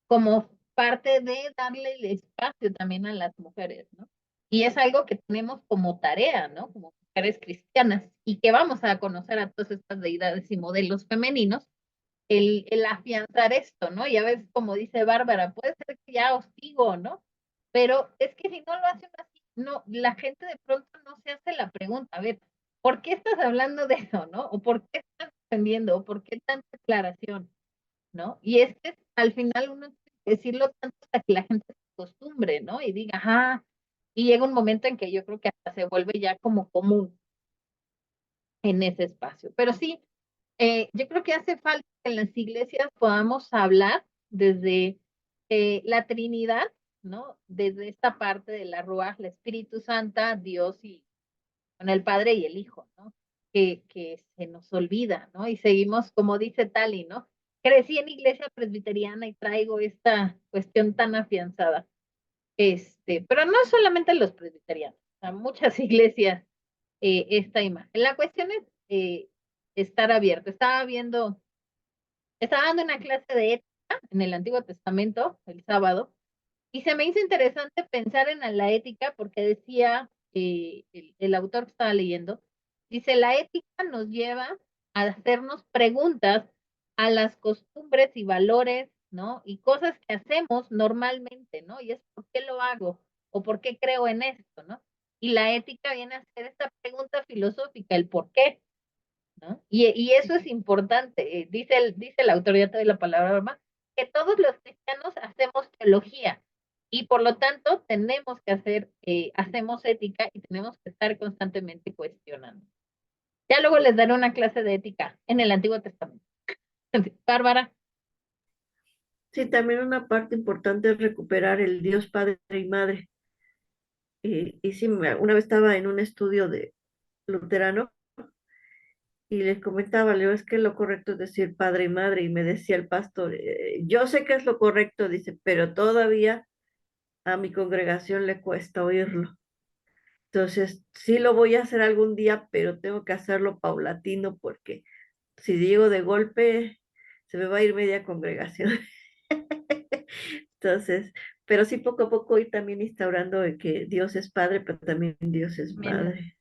como parte de darle el espacio también a las mujeres, ¿no? Y es algo que tenemos como tarea, ¿no? Como mujeres cristianas, y que vamos a conocer a todas estas deidades y modelos femeninos, el afianzar esto, ¿no? Y a veces, como dice Bárbara, puede ser que ya hostigo, ¿no? Pero es que si no lo hacen así, no, la gente de pronto no se hace la pregunta, a ver, ¿por qué estás hablando de eso, no? ¿O por qué estás defendiendo? ¿O por qué tanta aclaración? ¿No? Y es que al final uno tiene que decirlo tanto hasta que la gente se acostumbre, ¿no? Y diga, ajá, y llega un momento en que yo creo que hasta se vuelve ya como común en ese espacio. Pero sí, yo creo que hace falta que en las iglesias podamos hablar desde la Trinidad, ¿no? Desde esta parte de la Ruaj, la Espíritu Santa, Dios y con el Padre y el Hijo, ¿no? que se nos olvida, ¿no? Y seguimos, como dice Tali, ¿no? Crecí en iglesia presbiteriana y traigo esta cuestión tan afianzada. Pero no solamente los presbiterianos, a muchas iglesias esta imagen. La cuestión es estar abierto. Estaba dando una clase de ética en el Antiguo Testamento el sábado y se me hizo interesante pensar en la ética porque decía el autor que estaba leyendo, dice, la ética nos lleva a hacernos preguntas a las costumbres y valores, ¿no? Y cosas que hacemos normalmente, ¿no? Y es por qué lo hago o por qué creo en esto, ¿no? Y la ética viene a ser esta pregunta filosófica, el por qué, ¿no? Y eso es importante. Dice el autor, ya te doy la palabra, Norma, que todos los cristianos hacemos teología y por lo tanto tenemos que hacemos ética y tenemos que estar constantemente cuestionando. Ya luego les daré una clase de ética en el Antiguo Testamento. Bárbara. Sí, también una parte importante es recuperar el Dios Padre y Madre. Y sí, una vez estaba en un estudio de luterano y les comentaba, Leo, es que lo correcto es decir padre y madre, y me decía el pastor, yo sé que es lo correcto, dice, pero todavía a mi congregación le cuesta oírlo. Entonces, sí lo voy a hacer algún día, pero tengo que hacerlo paulatino porque si digo de golpe, se me va a ir media congregación. Entonces, pero sí poco a poco y también instaurando de que Dios es Padre, pero también Dios es Madre.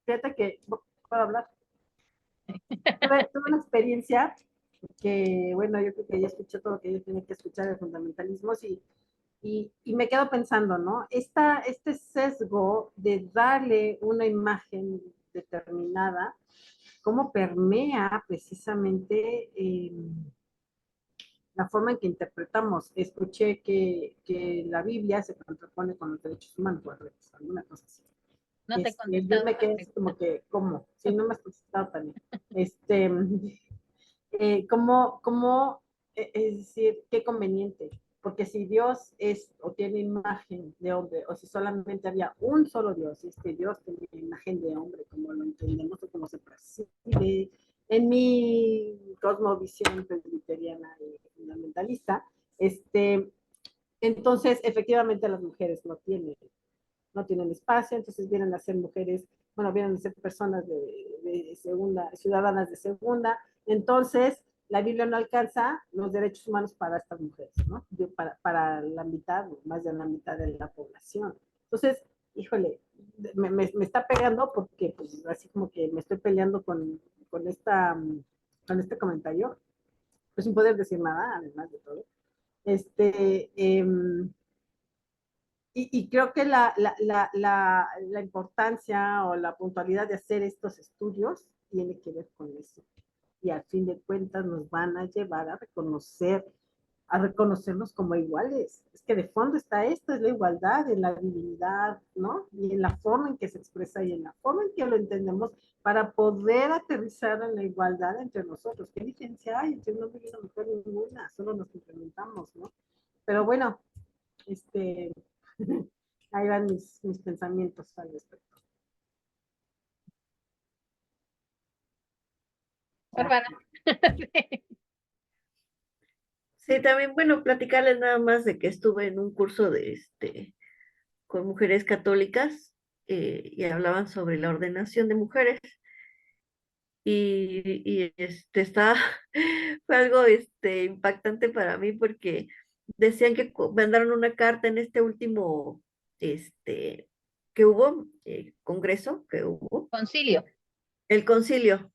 Fíjate que, ¿puedo hablar? Tuve una experiencia que, bueno, yo creo que ya escuché todo lo que yo tenía que escuchar de fundamentalismos y me quedo pensando, ¿no? Este sesgo de darle una imagen determinada, cómo permea precisamente la forma en que interpretamos. Escuché que la Biblia se contrapone con los derechos humanos, o alguna cosa así. No te he Yo contestado me esa quedé así como pregunta. que, ¿cómo? Sí, no me has contestado también. ¿Cómo, es decir, qué conveniente? Porque si Dios es o tiene imagen de hombre, o si solamente había un solo Dios, y este Dios tiene imagen de hombre, como lo entendemos o como se percibe en mi cosmovisión presbiteriana y fundamentalista, entonces efectivamente las mujeres no tienen espacio, entonces vienen a ser mujeres, bueno, vienen a ser personas de segunda, ciudadanas de segunda, entonces la Biblia no alcanza los derechos humanos para estas mujeres, ¿no? Para la mitad, más de la mitad de la población. Entonces, híjole, me está pegando porque pues así como que me estoy peleando con este comentario, pues sin poder decir nada, además de todo. Este, eh, y creo que la importancia o la puntualidad de hacer estos estudios tiene que ver con eso. Y al fin de cuentas nos van a llevar a reconocernos como iguales. Es que de fondo está esto, es la igualdad, en la divinidad, ¿no? Y en la forma en que se expresa y en la forma en que lo entendemos para poder aterrizar en la igualdad entre nosotros. ¿Qué diferencia hay entre un hombre y una mujer? Ninguna, solo nos complementamos, ¿no? Pero bueno, este, ahí van mis pensamientos al respecto. Bárbara. Sí, también, bueno, platicarles nada más de que estuve en un curso con mujeres católicas y hablaban sobre la ordenación de mujeres está, fue algo impactante para mí porque decían que mandaron una carta en este último este, que hubo, congreso que hubo, Concilio. el concilio.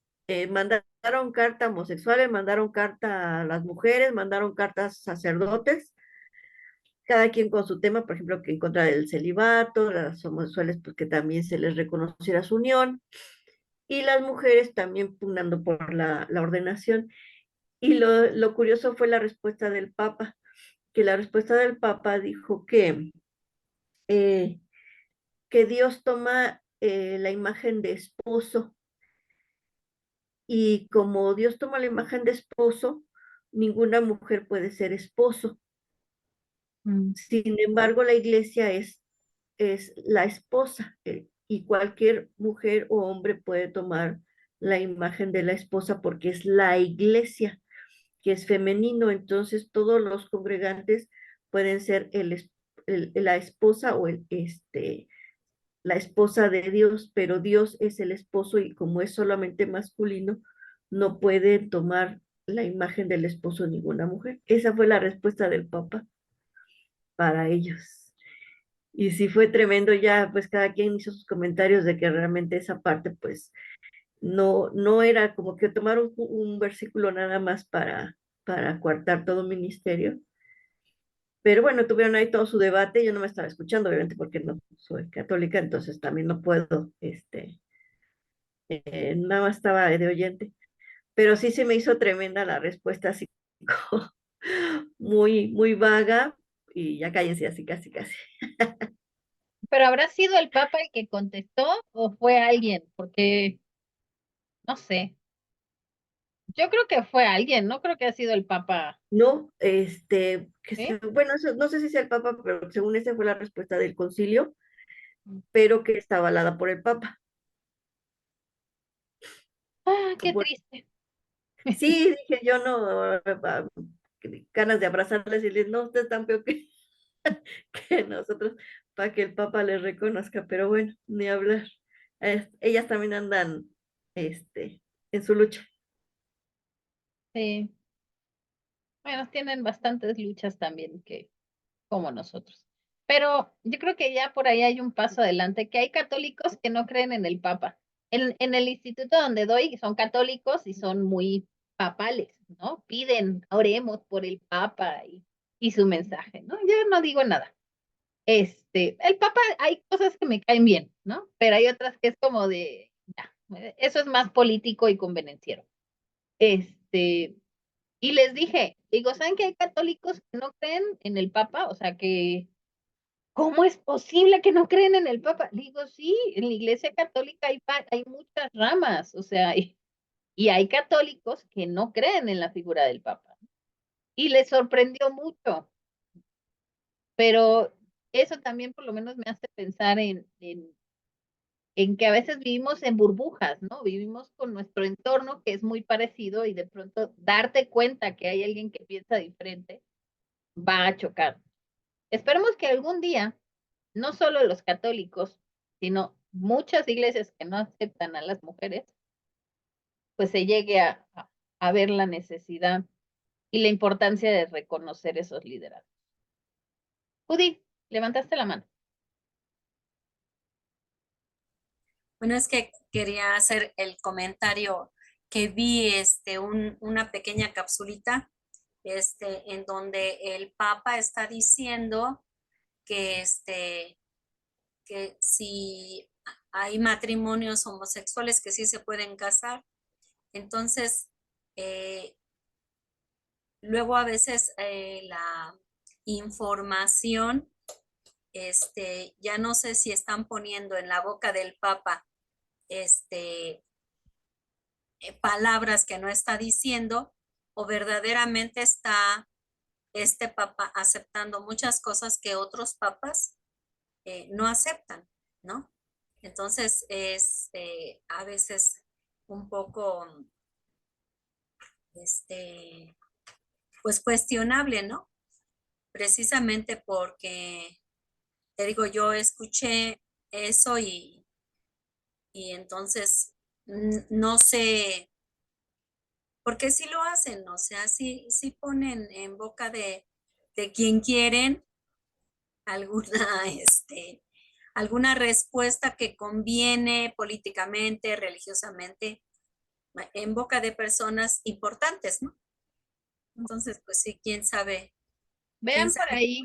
Mandaron carta a homosexuales, mandaron carta a las mujeres, mandaron cartas a sacerdotes, cada quien con su tema, por ejemplo, que en contra del celibato, las homosexuales, pues que también se les reconociera su unión, y las mujeres también pugnando por la ordenación. Y lo curioso fue la respuesta del Papa, que la respuesta del Papa dijo eh, que Dios toma la imagen de esposo y como Dios toma la imagen de esposo, ninguna mujer puede ser esposo. Mm. Sin embargo, la iglesia es es la esposa, y cualquier mujer o hombre puede tomar la imagen de la esposa porque es la iglesia, que es femenino, entonces todos los congregantes pueden ser la esposa o la esposa de Dios, pero Dios es el esposo y como es solamente masculino, no puede tomar la imagen del esposo ninguna mujer. Esa fue la respuesta del Papa para ellos. Y sí fue tremendo ya, pues cada quien hizo sus comentarios de que realmente esa parte, pues no era como que tomar un versículo nada más para coartar todo ministerio. Pero bueno, tuvieron ahí todo su debate, yo no me estaba escuchando, obviamente, porque no soy católica, entonces también no puedo, nada más estaba de oyente. Pero sí se me hizo tremenda la respuesta, así como muy vaga, y ya cállense, así casi, casi. ¿Pero habrá sido el Papa el que contestó o fue alguien? Porque, no sé, yo creo que fue alguien, no creo que ha sido el Papa, No, ¿eh? bueno, no sé si sea el Papa, pero según esa fue la respuesta del concilio, pero que está avalada por el Papa. Ah, qué Bueno, triste. sí, dije yo no, ganas de abrazarles y decirles, no, ustedes están peor que nosotros, para que el Papa les reconozca, pero bueno, ni hablar. Ellas también andan, en su lucha. Sí, bueno, tienen bastantes luchas también que como nosotros. Pero yo creo que ya por ahí hay un paso adelante, que hay católicos que no creen en el Papa. En el instituto donde doy son católicos y son muy papales, ¿no? Piden, oremos por el Papa y su mensaje, ¿no? Yo no digo nada. El Papa, hay cosas que me caen bien, ¿no? Pero hay otras que es como de, ya, eso es más político y convenenciero. Este, y les dije, digo, ¿saben que hay católicos que no creen en el Papa? O sea, que ¿cómo es posible que no creen en el Papa? Digo, sí, en la Iglesia Católica hay muchas ramas, o sea, y hay católicos que no creen en la figura del Papa. Y les sorprendió mucho, pero eso también por lo menos me hace pensar en que a veces vivimos en burbujas, ¿no? Vivimos con nuestro entorno que es muy parecido y de pronto darte cuenta que hay alguien que piensa diferente va a chocar. Esperemos que algún día no solo los católicos, sino muchas iglesias que no aceptan a las mujeres, pues se llegue a ver la necesidad y la importancia de reconocer esos liderazgos. Judy, levantaste la mano. Bueno, es que quería hacer el comentario que vi una pequeña capsulita en donde el Papa está diciendo que, que si hay matrimonios homosexuales que sí se pueden casar. Entonces, eh, luego a veces la información, ya no sé si están poniendo en la boca del Papa palabras que no está diciendo o verdaderamente está este Papa aceptando muchas cosas que otros papas no aceptan, ¿no? Entonces es a veces un poco, pues cuestionable, ¿no? Precisamente porque, te digo, yo escuché eso y entonces no sé, porque sí lo hacen, o sea, sí ponen en boca de quien quieren alguna, alguna respuesta que conviene políticamente, religiosamente, en boca de personas importantes, ¿no? Entonces, pues sí, quién Vean por sabe. ahí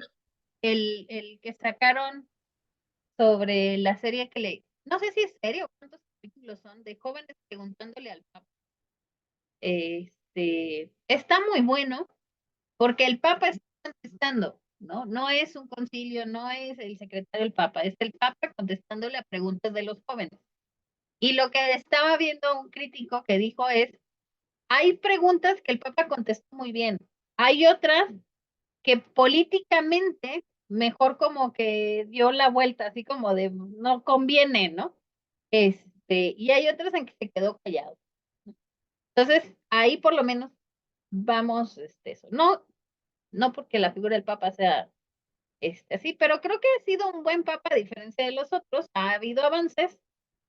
el que sacaron sobre la serie no sé si es serio, cuántos capítulos son, de jóvenes preguntándole al Papa. Está muy bueno porque el Papa está contestando, ¿no? No es un concilio, no es el secretario del Papa, es el Papa contestándole a preguntas de los jóvenes. Y lo que estaba viendo un crítico que dijo es, hay preguntas que el Papa contestó muy bien, hay otras que políticamente mejor como que dio la vuelta, así como de no conviene, ¿no? Y hay otras en que se quedó callado. Entonces, ahí por lo menos vamos, eso. No, no porque la figura del Papa sea así, pero creo que ha sido un buen Papa a diferencia de los otros. Ha habido avances,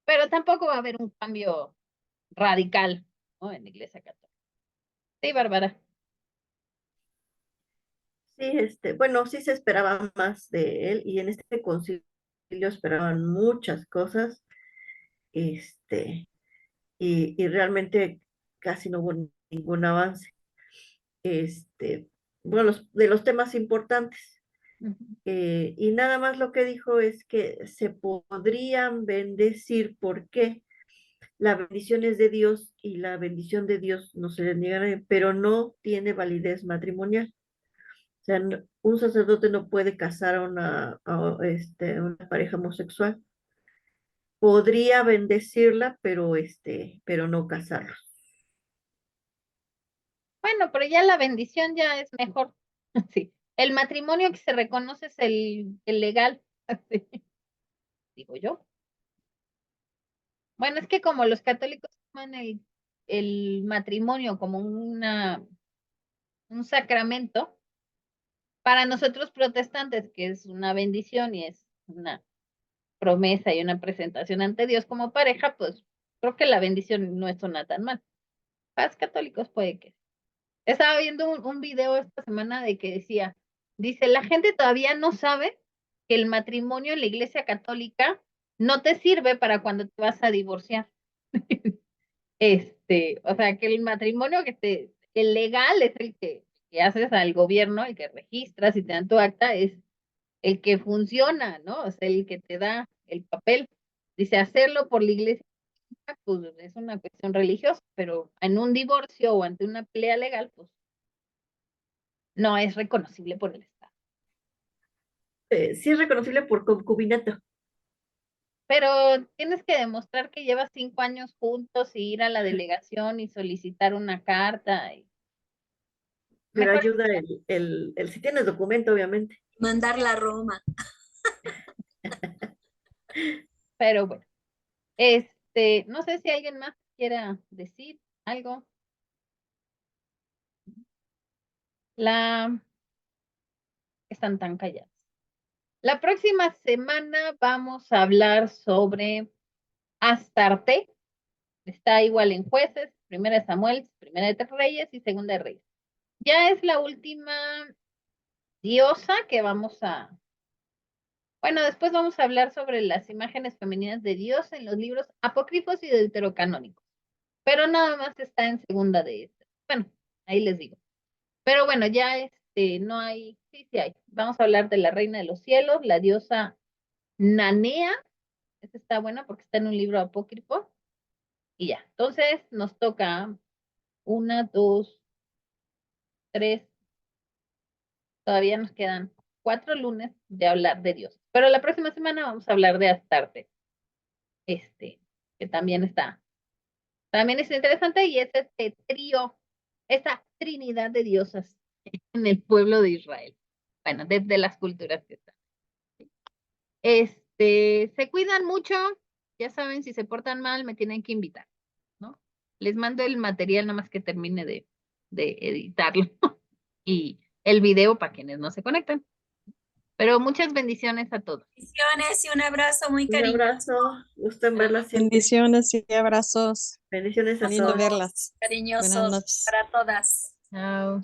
pero tampoco va a haber un cambio radical, ¿no? En la Iglesia Católica. Sí, Bárbara. Sí, bueno, sí se esperaba más de él y en este concilio esperaban muchas cosas, este, y realmente casi no hubo ningún avance. Este, bueno, de los temas importantes. Ujú. Y nada más lo que dijo es que se podrían bendecir porque la bendición es de Dios y la bendición de Dios no se le niega a nadie, pero no tiene validez matrimonial. O sea, un sacerdote no puede casar a una pareja homosexual. Podría bendecirla, pero no casarlos. Bueno, pero ya la bendición ya es mejor. Sí. El matrimonio que se reconoce es el legal, así, digo yo. Bueno, es que como los católicos toman el matrimonio como un sacramento, para nosotros protestantes, que es una bendición y es una promesa y una presentación ante Dios como pareja, pues creo que la bendición no suena tan mal. Para los católicos puede que. Estaba viendo un video esta semana de que dice, la gente todavía no sabe que el matrimonio en la Iglesia Católica no te sirve para cuando te vas a divorciar. O sea, que el matrimonio el legal es el que haces al gobierno, el que registras y te dan tu acta, es el que funciona, ¿no? O sea, el que te da el papel. Dice, hacerlo por la iglesia, pues es una cuestión religiosa, pero en un divorcio o ante una pelea legal, pues no es reconocible por el Estado. Sí es reconocible por concubinato. Pero tienes que demostrar que llevas 5 años juntos y ir a la delegación y solicitar una carta. Pero Mejor, ayuda si tienes documento, obviamente. Mandarla a Roma. pero bueno. No sé si alguien más quiera decir algo. Están tan callados. La próxima semana vamos a hablar sobre Astarte. Está igual en Jueces, Primera de Samuel, Primera de Reyes y Segunda de Reyes. Ya es la última diosa que bueno, después vamos a hablar sobre las imágenes femeninas de Dios en los libros apócrifos y deuterocanónicos. Pero nada más está en segunda de estas. Bueno, ahí les digo. Pero bueno, ya no hay, sí hay. Vamos a hablar de la reina de los cielos, la diosa Nanea. Esta está buena porque está en un libro apócrifo. Y ya. Entonces nos toca 1, 2, 3. Todavía nos quedan 4 lunes de hablar de Dios. Pero la próxima semana vamos a hablar de Astarte. Que también es interesante y es este trío, esa trinidad de diosas en el pueblo de Israel. Bueno, desde las culturas que están. Se cuidan mucho, ya saben, si se portan mal, me tienen que invitar, ¿no? Les mando el material nada más que termine de editarlo y el video para quienes no se conectan. Pero muchas bendiciones a todos. Bendiciones y un abrazo muy Un cariñoso. abrazo, gusto en verlas siempre. Bendiciones y abrazos. Bendiciones a Lindo todos. verlas. Buenas Cariñosos noches. para todas. Chao.